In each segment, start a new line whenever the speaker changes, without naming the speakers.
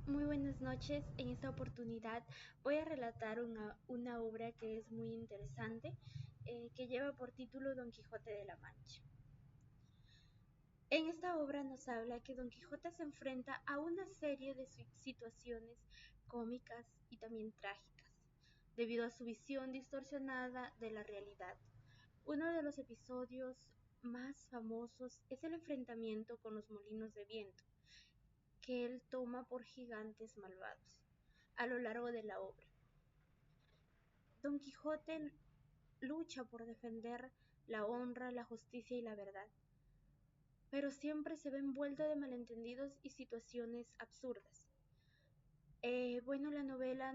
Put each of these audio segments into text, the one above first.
Muy buenas noches. En esta oportunidad voy a relatar una obra que es muy interesante, que lleva por título Don Quijote de la Mancha. En esta obra nos habla que Don Quijote se enfrenta a una serie de situaciones cómicas y también trágicas, debido a su visión distorsionada de la realidad. Uno de los episodios más famosos es el enfrentamiento con los molinos de viento, que él toma por gigantes malvados a lo largo de la obra. Don Quijote lucha por defender la honra, la justicia y la verdad, pero siempre se ve envuelto de malentendidos y situaciones absurdas. La novela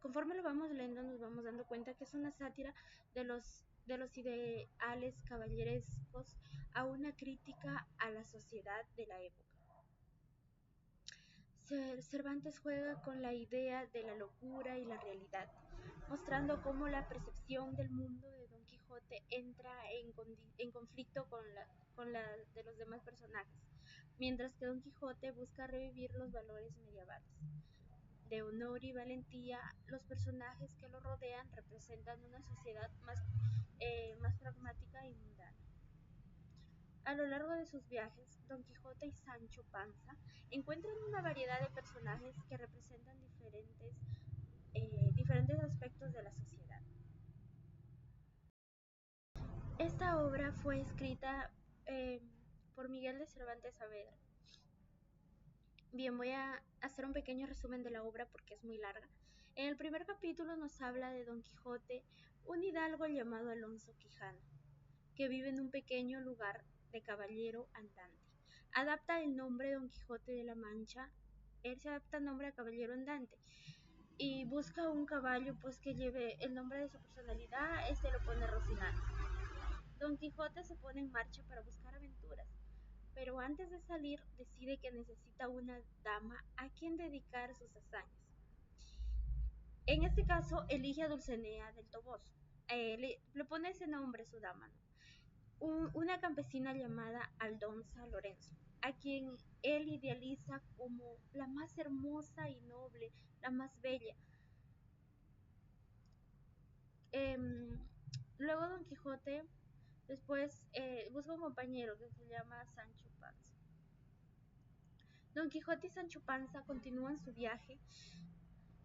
conforme lo vamos leyendo, nos vamos dando cuenta que es una sátira de los ideales caballerescos a una crítica a la sociedad de la época. Cervantes juega con la idea de la locura y la realidad, mostrando cómo la percepción del mundo de Don Quijote entra en conflicto con la de los demás personajes, mientras que Don Quijote busca revivir los valores medievales. De honor y valentía, los personajes que lo rodean representan una sociedad más pragmática y mundana. A lo largo de sus viajes, Don Quijote y Sancho Panza encuentran una variedad de personajes que representan diferentes aspectos de la sociedad. Esta obra fue escrita eh, por Miguel de Cervantes Saavedra. Bien, voy a hacer un pequeño resumen de la obra porque es muy larga. En el primer capítulo nos habla de Don Quijote, un hidalgo llamado Alonso Quijano, que vive en un pequeño lugar de caballero andante. Adapta el nombre Don Quijote de la Mancha, él se adapta el nombre a caballero andante y busca un caballo pues que lleve el nombre de su personalidad, este lo pone Rocinante. Don Quijote se pone en marcha para buscar aventuras, pero antes de salir decide que necesita una dama a quien dedicar sus hazañas. En este caso elige a Dulcinea del Toboso, le pone ese nombre a su dama, ¿no? Una campesina llamada Aldonza Lorenzo, a quien él idealiza como la más hermosa y noble, la más bella. Em, Luego Don Quijote después busca un compañero que se llama Sancho Panza. Don Quijote y Sancho Panza continúan su viaje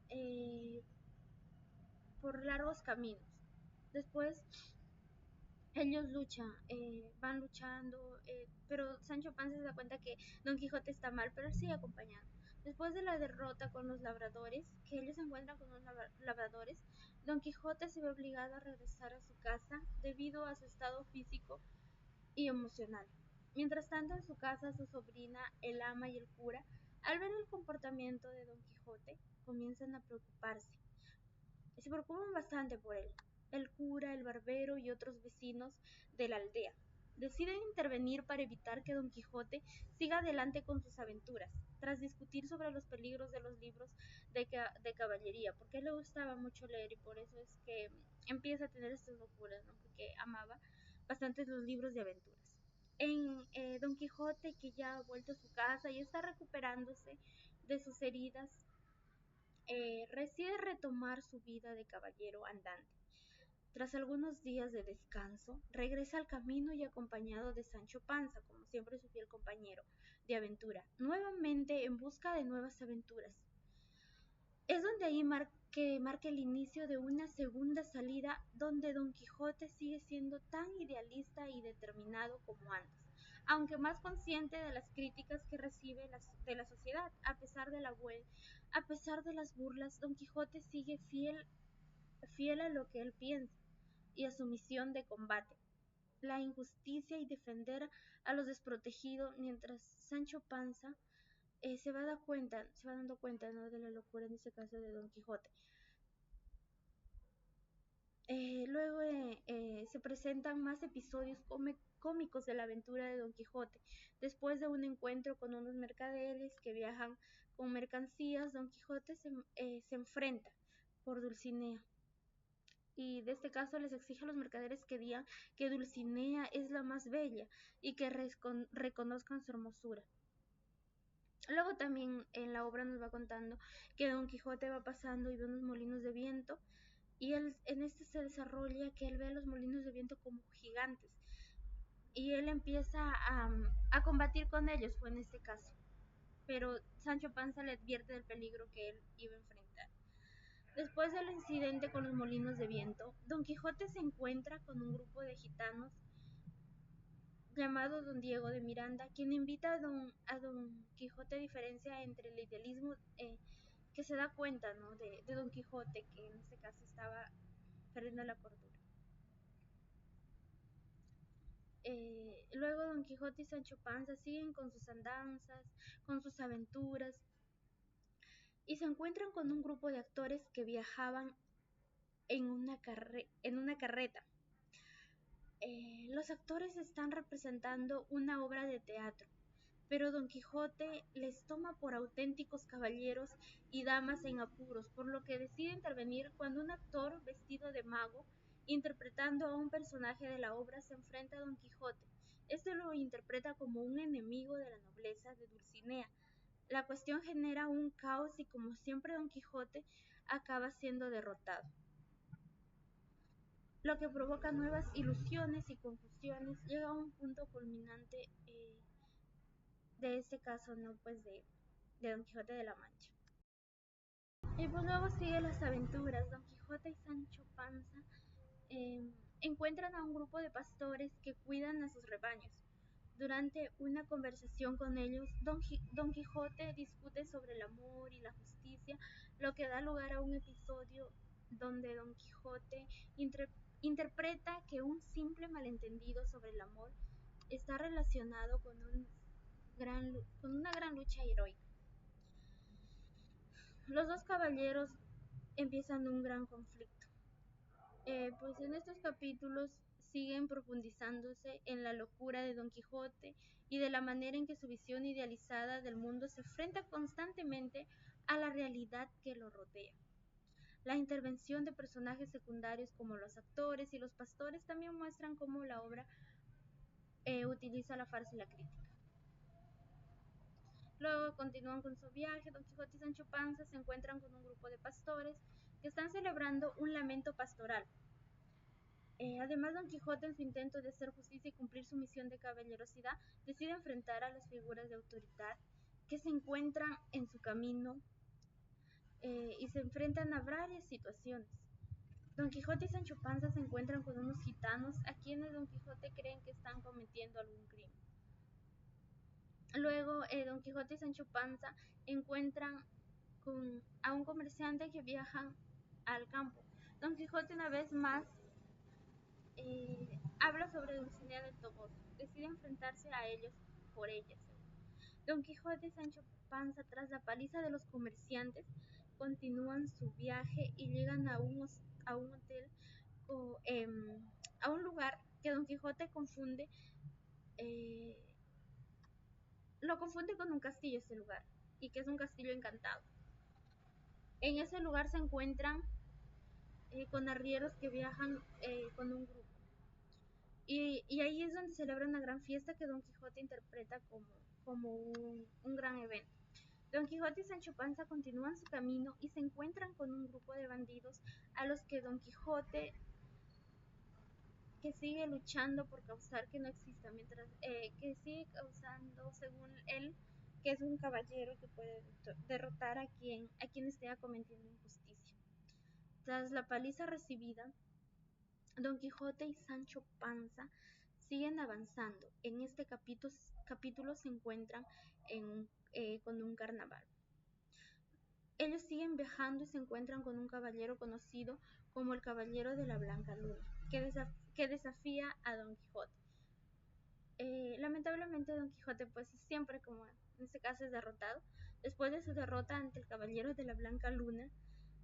eh, por largos caminos. Después ellos van luchando, pero Sancho Panza se da cuenta que Don Quijote está mal, pero él sigue acompañando. Después de la derrota con los labradores, que ellos se encuentran con los labradores, Don Quijote se ve obligado a regresar a su casa debido a su estado físico y emocional. Mientras tanto, en su casa, su sobrina, el ama y el cura, al ver el comportamiento de Don Quijote, comienzan a preocuparse. Se preocupan bastante por él. El cura, el barbero y otros vecinos de la aldea deciden intervenir para evitar que Don Quijote siga adelante con sus aventuras, tras discutir sobre los peligros de los libros de caballería, porque a él le gustaba mucho leer y por eso es que empieza a tener estas locuras, ¿no? Porque amaba bastante los libros de aventuras. Don Quijote, que ya ha vuelto a su casa y está recuperándose de sus heridas, decide retomar su vida de caballero andante. Tras algunos días de descanso, regresa al camino y acompañado de Sancho Panza, como siempre su fiel compañero de aventura, nuevamente en busca de nuevas aventuras. Es donde ahí marca el inicio de una segunda salida donde Don Quijote sigue siendo tan idealista y determinado como antes, aunque más consciente de las críticas que recibe de la sociedad. A pesar de las burlas, Don Quijote sigue fiel a lo que él piensa y a su misión de combate, la injusticia y defender a los desprotegidos, mientras Sancho Panza se va dando cuenta, ¿no?, de la locura en este caso de Don Quijote. Luego se presentan más episodios cómicos de la aventura de Don Quijote. Después de un encuentro con unos mercaderes que viajan con mercancías, Don Quijote se enfrenta por Dulcinea. Y de este caso les exige a los mercaderes que digan que Dulcinea es la más bella y que reconozcan su hermosura. Luego también en la obra nos va contando que Don Quijote va pasando y ve unos molinos de viento y él, en este se desarrolla que él ve a los molinos de viento como gigantes y él empieza a combatir con ellos, fue en este caso. Pero Sancho Panza le advierte del peligro que él iba a enfrentar. Después del incidente con los molinos de viento, Don Quijote se encuentra con un grupo de gitanos llamado Don Diego de Miranda, quien invita a don Quijote a diferencia entre el idealismo que se da cuenta, ¿no?, de Don Quijote, que en este caso estaba perdiendo la cordura. Luego Don Quijote y Sancho Panza siguen con sus andanzas, con sus aventuras, y se encuentran con un grupo de actores que viajaban en una carreta. Los actores están representando una obra de teatro, pero Don Quijote les toma por auténticos caballeros y damas en apuros, por lo que decide intervenir cuando un actor vestido de mago, interpretando a un personaje de la obra, se enfrenta a Don Quijote. Este lo interpreta como un enemigo de la nobleza de Dulcinea. La cuestión genera un caos y, como siempre, Don Quijote acaba siendo derrotado, lo que provoca nuevas ilusiones y confusiones. Llega a un punto culminante de este caso, ¿no?, pues de Don Quijote de la Mancha. Y pues luego sigue las aventuras. Don Quijote y Sancho Panza eh, encuentran a un grupo de pastores que cuidan a sus rebaños. Durante una conversación con ellos, Don Quijote discute sobre el amor y la justicia, lo que da lugar a un episodio donde Don Quijote interpreta que un simple malentendido sobre el amor está relacionado con una gran lucha heroica. Los dos caballeros empiezan un gran conflicto. Pues en estos capítulos siguen profundizándose en la locura de Don Quijote y de la manera en que su visión idealizada del mundo se enfrenta constantemente a la realidad que lo rodea. La intervención de personajes secundarios como los actores y los pastores también muestran cómo la obra utiliza la farsa y la crítica. Luego continúan con su viaje. Don Quijote y Sancho Panza se encuentran con un grupo de pastores que están celebrando un lamento pastoral. Además, Don Quijote, en su intento de hacer justicia y cumplir su misión de caballerosidad, decide enfrentar a las figuras de autoridad que se encuentran en su camino y se enfrentan a varias situaciones. Don Quijote y Sancho Panza se encuentran con unos gitanos a quienes Don Quijote creen que están cometiendo algún crimen. Luego, Don Quijote y Sancho Panza encuentran a un comerciante que viaja al campo. Don Quijote, una vez más, habla sobre Dulcinea del Toboso. Decide enfrentarse a ellos por ellas. Don Quijote y Sancho Panza, tras la paliza de los comerciantes, continúan su viaje y llegan a un hotel, a un lugar que Don Quijote lo confunde con un castillo, ese lugar, y que es un castillo encantado. En ese lugar se encuentran con arrieros que viajan con un grupo. Y ahí es donde celebra una gran fiesta que Don Quijote interpreta como un gran evento. Don Quijote y Sancho Panza continúan su camino y se encuentran con un grupo de bandidos a los que Don Quijote, que sigue luchando por causar que no exista, mientras que sigue causando, según él, que es un caballero que puede derrotar a quien esté cometiendo injusticia. Tras la paliza recibida, Don Quijote y Sancho Panza siguen avanzando. En este capítulo se encuentran con un carnaval. Ellos siguen viajando y se encuentran con un caballero conocido como el Caballero de la Blanca Luna, que desafía a Don Quijote. Lamentablemente Don Quijote, pues siempre, como en este caso, es derrotado. Después de su derrota ante el Caballero de la Blanca Luna,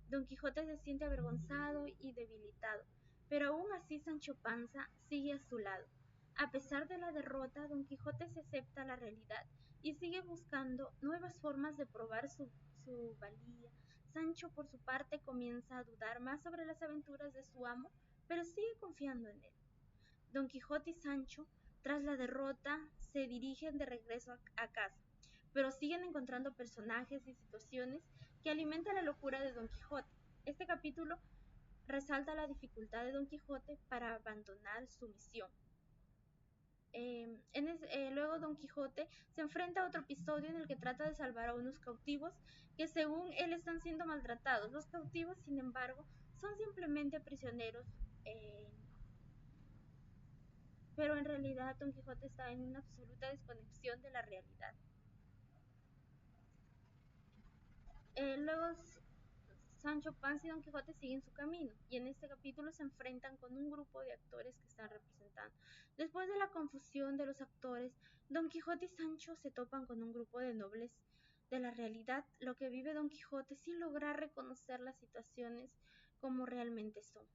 Don Quijote se siente avergonzado y debilitado, pero aún así Sancho Panza sigue a su lado. A pesar de la derrota, Don Quijote se acepta la realidad y sigue buscando nuevas formas de probar su valía. Sancho, por su parte, comienza a dudar más sobre las aventuras de su amo, pero sigue confiando en él. Don Quijote y Sancho, tras la derrota, se dirigen de regreso a casa, pero siguen encontrando personajes y situaciones que alimentan la locura de Don Quijote. Este capítulo resalta la dificultad de Don Quijote para abandonar su misión. Luego Don Quijote se enfrenta a otro episodio en el que trata de salvar a unos cautivos que según él están siendo maltratados. Los cautivos, sin embargo, son simplemente prisioneros, pero en realidad Don Quijote está en una absoluta desconexión de la realidad. Luego Sancho Panza y Don Quijote siguen su camino y en este capítulo se enfrentan con un grupo de actores que están representando. Después de la confusión de los actores, Don Quijote y Sancho se topan con un grupo de nobles de la realidad, lo que vive Don Quijote sin lograr reconocer las situaciones como realmente son.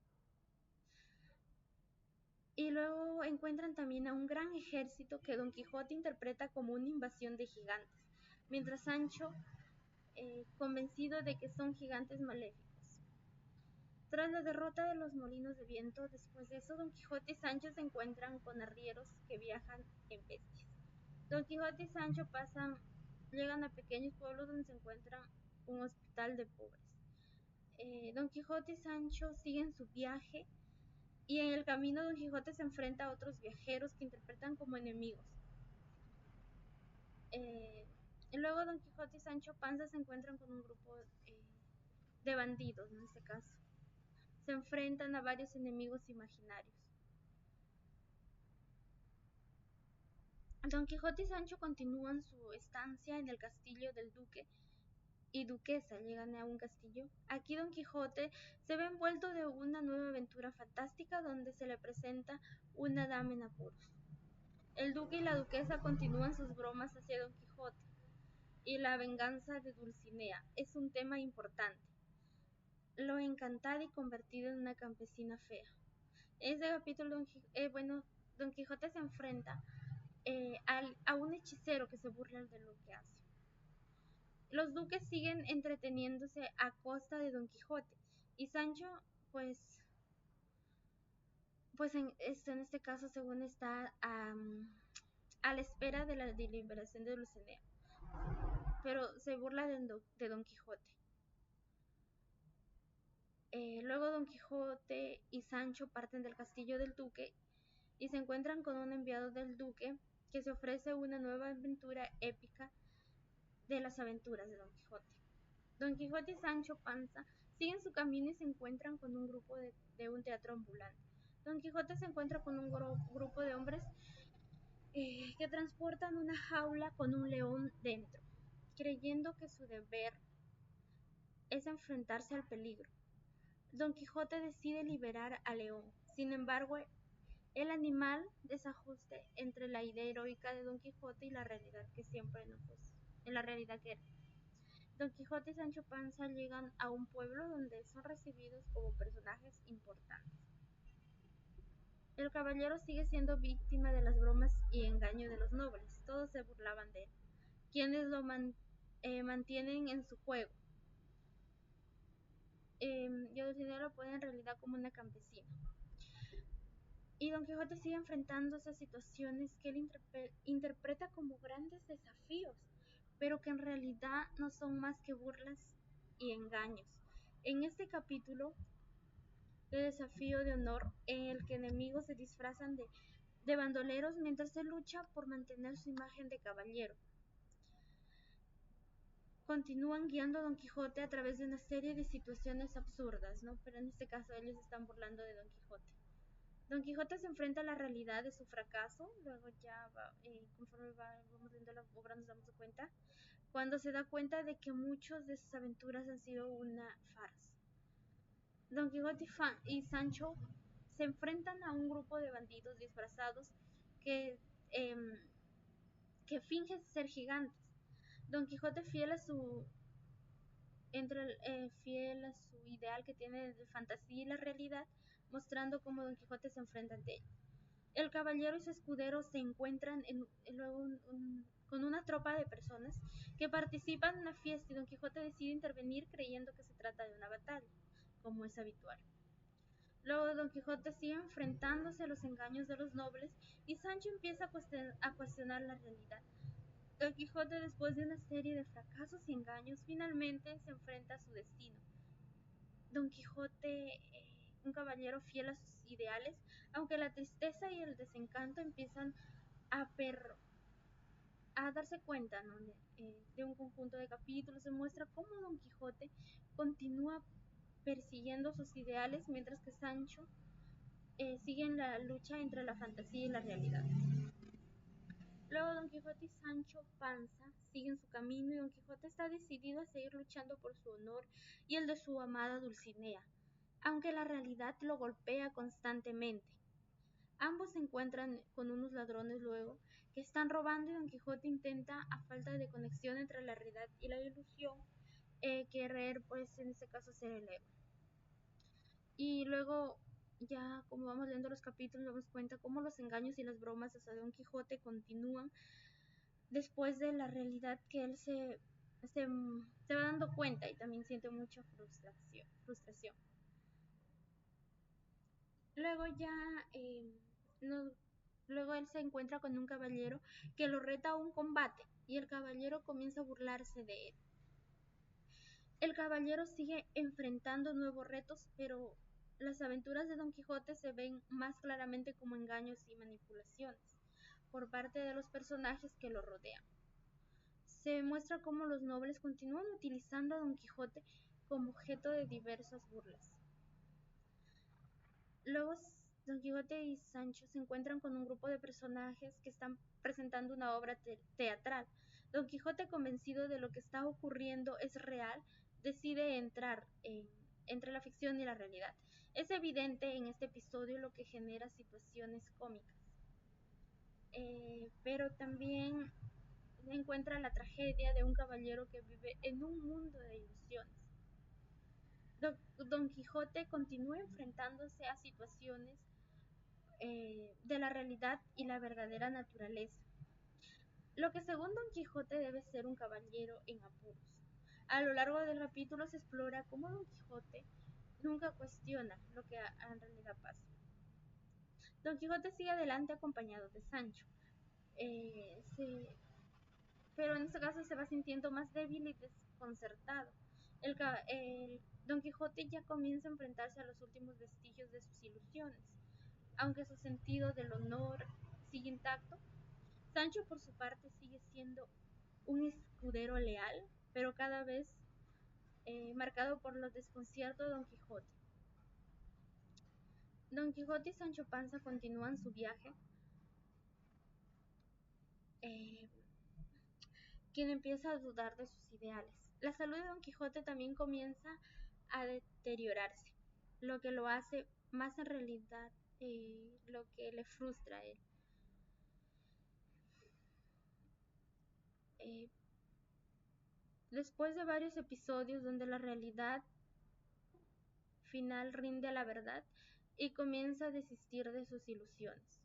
Y luego encuentran también a un gran ejército que Don Quijote interpreta como una invasión de gigantes, mientras Sancho convencido de que son gigantes maléficos. Tras la derrota de los molinos de viento, después de eso, Don Quijote y Sancho se encuentran con arrieros que viajan en bestias. Don Quijote y Sancho llegan a pequeños pueblos donde se encuentra un hospital de pobres. Don Quijote y Sancho siguen su viaje y en el camino Don Quijote se enfrenta a otros viajeros que interpretan como enemigos. Luego Don Quijote y Sancho Panza se encuentran con un grupo de bandidos, en este caso. Se enfrentan a varios enemigos imaginarios. Don Quijote y Sancho continúan su estancia en el castillo del duque y duquesa. Llegan a un castillo. Aquí Don Quijote se ve envuelto de una nueva aventura fantástica donde se le presenta una dama en apuros. El duque y la duquesa continúan sus bromas hacia Don Quijote y la venganza de Dulcinea es un tema importante. Lo encantada y convertida en una campesina fea. En este capítulo Don Quijote se enfrenta a un hechicero que se burla de lo que hace. Los duques siguen entreteniéndose a costa de Don Quijote y Sancho pues en este caso según está a la espera de la deliberación de Dulcinea, pero se burla de Don Quijote. Luego Don Quijote y Sancho parten del castillo del duque y se encuentran con un enviado del duque que se ofrece una nueva aventura épica de las aventuras de Don Quijote. Don Quijote y Sancho Panza siguen su camino y se encuentran con un grupo de un teatro ambulante. Don Quijote se encuentra con un grupo de hombres que transportan una jaula con un león dentro, creyendo que su deber es enfrentarse al peligro. Don Quijote decide liberar al león. Sin embargo, el animal desajuste entre la idea heroica de Don Quijote y la realidad que siempre no pues, en la realidad que era. Don Quijote y Sancho Panza llegan a un pueblo donde son recibidos como personajes importantes. El caballero sigue siendo víctima de las bromas y engaño de los nobles. Todos se burlaban de él, quienes lo mantienen en su juego. Y a Dulcinea lo pone en realidad como una campesina. Y Don Quijote sigue enfrentando esas situaciones que él interpreta como grandes desafíos, pero que en realidad no son más que burlas y engaños. En este capítulo de desafío de honor, en el que enemigos se disfrazan de bandoleros mientras se lucha por mantener su imagen de caballero, continúan guiando a Don Quijote a través de una serie de situaciones absurdas, ¿no? Pero en este caso ellos están burlando de Don Quijote. Don Quijote se enfrenta a la realidad de su fracaso, luego ya conforme vamos leyendo la obra nos damos cuenta, cuando se da cuenta de que muchas de sus aventuras han sido una farsa. Don Quijote y Sancho se enfrentan a un grupo de bandidos disfrazados que fingen ser gigantes. Don Quijote fiel a su ideal que tiene de fantasía y la realidad, mostrando cómo Don Quijote se enfrenta ante ellos. El caballero y su escudero se encuentran con una tropa de personas que participan en una fiesta y Don Quijote decide intervenir creyendo que se trata de una batalla, como es habitual. Luego Don Quijote sigue enfrentándose a los engaños de los nobles y Sancho empieza a cuestionar la realidad. Don Quijote, después de una serie de fracasos y engaños, finalmente se enfrenta a su destino. Don Quijote, un caballero fiel a sus ideales, aunque la tristeza y el desencanto empiezan a, darse cuenta, ¿no? De un conjunto de capítulos, se muestra cómo Don Quijote continúa persiguiendo sus ideales, mientras que Sancho sigue en la lucha entre la fantasía y la realidad. Luego Don Quijote y Sancho Panza siguen su camino y Don Quijote está decidido a seguir luchando por su honor y el de su amada Dulcinea, aunque la realidad lo golpea constantemente. Ambos se encuentran con unos ladrones luego que están robando y Don Quijote intenta, a falta de conexión entre la realidad y la ilusión, querer, pues en este caso, ser el héroe. Y luego, ya como vamos leyendo los capítulos, nos damos cuenta cómo los engaños y las bromas hacia Don Quijote continúan después de la realidad que él se va dando cuenta y también siente mucha frustración. Luego luego él se encuentra con un caballero que lo reta a un combate y el caballero comienza a burlarse de él. El caballero sigue enfrentando nuevos retos, pero las aventuras de Don Quijote se ven más claramente como engaños y manipulaciones por parte de los personajes que lo rodean. Se muestra cómo los nobles continúan utilizando a Don Quijote como objeto de diversas burlas. Luego Don Quijote y Sancho se encuentran con un grupo de personajes que están presentando una obra teatral. Don Quijote, convencido de lo que está ocurriendo es real, decide entrar entre la ficción y la realidad. Es evidente en este episodio lo que genera situaciones cómicas, pero también encuentra la tragedia de un caballero que vive en un mundo de ilusiones. Don Quijote continúa enfrentándose a situaciones de la realidad y la verdadera naturaleza, lo que según Don Quijote debe ser un caballero en apuros. A lo largo del capítulo se explora cómo Don Quijote nunca cuestiona lo que en realidad pasa. Don Quijote sigue adelante acompañado de Sancho, pero en este caso se va sintiendo más débil y desconcertado. Don Quijote ya comienza a enfrentarse a los últimos vestigios de sus ilusiones. Aunque su sentido del honor sigue intacto, Sancho por su parte sigue siendo un escudero leal, pero cada vez marcado por los desconciertos de Don Quijote. Don Quijote y Sancho Panza continúan su viaje, quien empieza a dudar de sus ideales. La salud de Don Quijote también comienza a deteriorarse, lo que lo hace más en realidad lo que le frustra a él. Después de varios episodios donde la realidad final rinde a la verdad y comienza a desistir de sus ilusiones.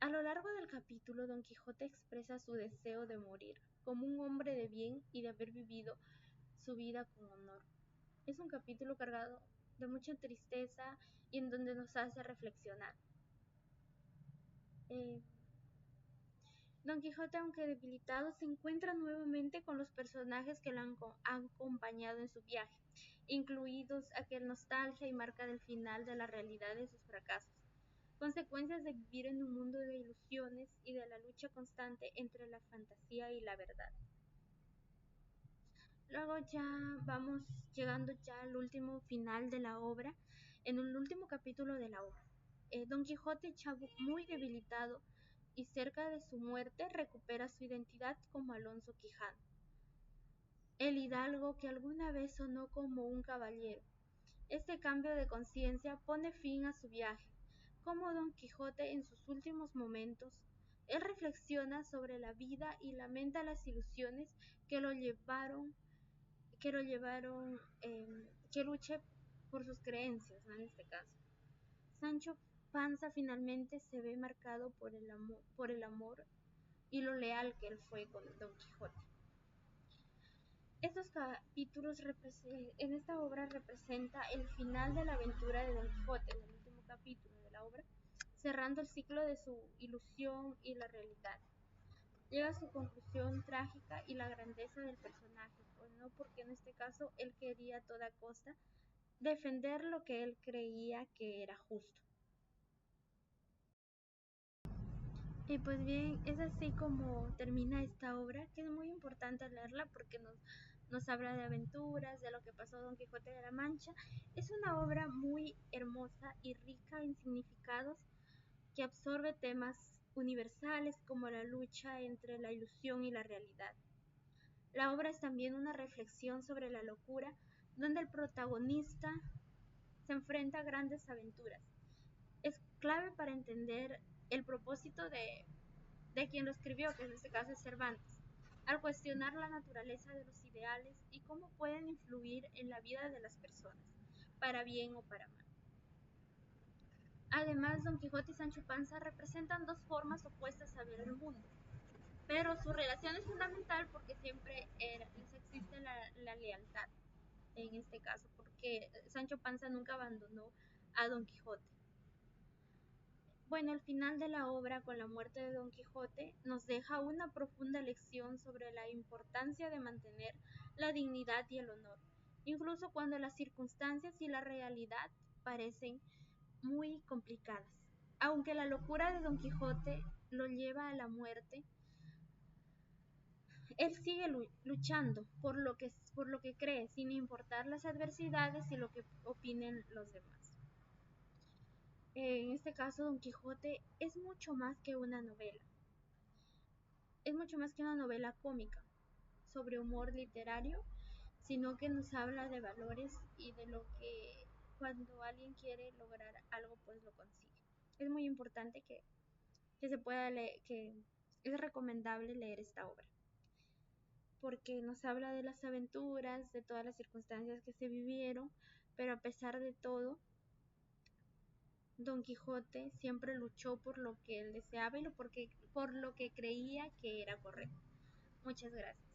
A lo largo del capítulo, Don Quijote expresa su deseo de morir como un hombre de bien y de haber vivido su vida con honor. Es un capítulo cargado de mucha tristeza y en donde nos hace reflexionar. Don Quijote, aunque debilitado, se encuentra nuevamente con los personajes que lo han acompañado en su viaje, incluidos aquel nostalgia y marca del final de la realidad de sus fracasos, consecuencias de vivir en un mundo de ilusiones y de la lucha constante entre la fantasía y la verdad. Luego ya vamos llegando ya al último final de la obra, en el último capítulo de la obra. Don Quijote, ya muy debilitado y cerca de su muerte, recupera su identidad como Alonso Quijano, el hidalgo que alguna vez sonó como un caballero. Este cambio de conciencia pone fin a su viaje. Como Don Quijote en sus últimos momentos, él reflexiona sobre la vida y lamenta las ilusiones que que luche por sus creencias, ¿no? En este caso. Sancho Panza finalmente se ve marcado por el amor y lo leal que él fue con Don Quijote. Estos capítulos en esta obra representa el final de la aventura de Don Quijote, en el último capítulo de la obra, cerrando el ciclo de su ilusión y la realidad. llega a su conclusión trágica y la grandeza del personaje, pues no, porque en este caso él quería a toda costa defender lo que él creía que era justo. Y pues bien, es así como termina esta obra, que es muy importante leerla porque nos habla de aventuras, de lo que pasó Don Quijote de la Mancha. Es una obra muy hermosa y rica en significados que absorbe temas universales como la lucha entre la ilusión y la realidad. La obra es también una reflexión sobre la locura, donde el protagonista se enfrenta a grandes aventuras. Es clave para entender el propósito de quien lo escribió, que en este caso es Cervantes, al cuestionar la naturaleza de los ideales y cómo pueden influir en la vida de las personas, para bien o para mal. Además, Don Quijote y Sancho Panza representan dos formas opuestas a ver el mundo, pero su relación es fundamental porque siempre les existe la lealtad, en este caso, porque Sancho Panza nunca abandonó a Don Quijote. Bueno, el final de la obra, con la muerte de Don Quijote, nos deja una profunda lección sobre la importancia de mantener la dignidad y el honor, incluso cuando las circunstancias y la realidad parecen muy complicadas. Aunque la locura de Don Quijote lo lleva a la muerte, él sigue luchando por lo que cree, sin importar las adversidades y lo que opinen los demás. En este caso, Don Quijote es mucho más que una novela. Es mucho más que una novela cómica sobre humor literario, sino que nos habla de valores y de lo que cuando alguien quiere lograr algo, pues lo consigue. Es muy importante que se pueda leer, que es recomendable leer esta obra, porque nos habla de las aventuras, de todas las circunstancias que se vivieron, pero a pesar de todo, Don Quijote siempre luchó por lo que él deseaba y por lo que creía que era correcto. Muchas gracias.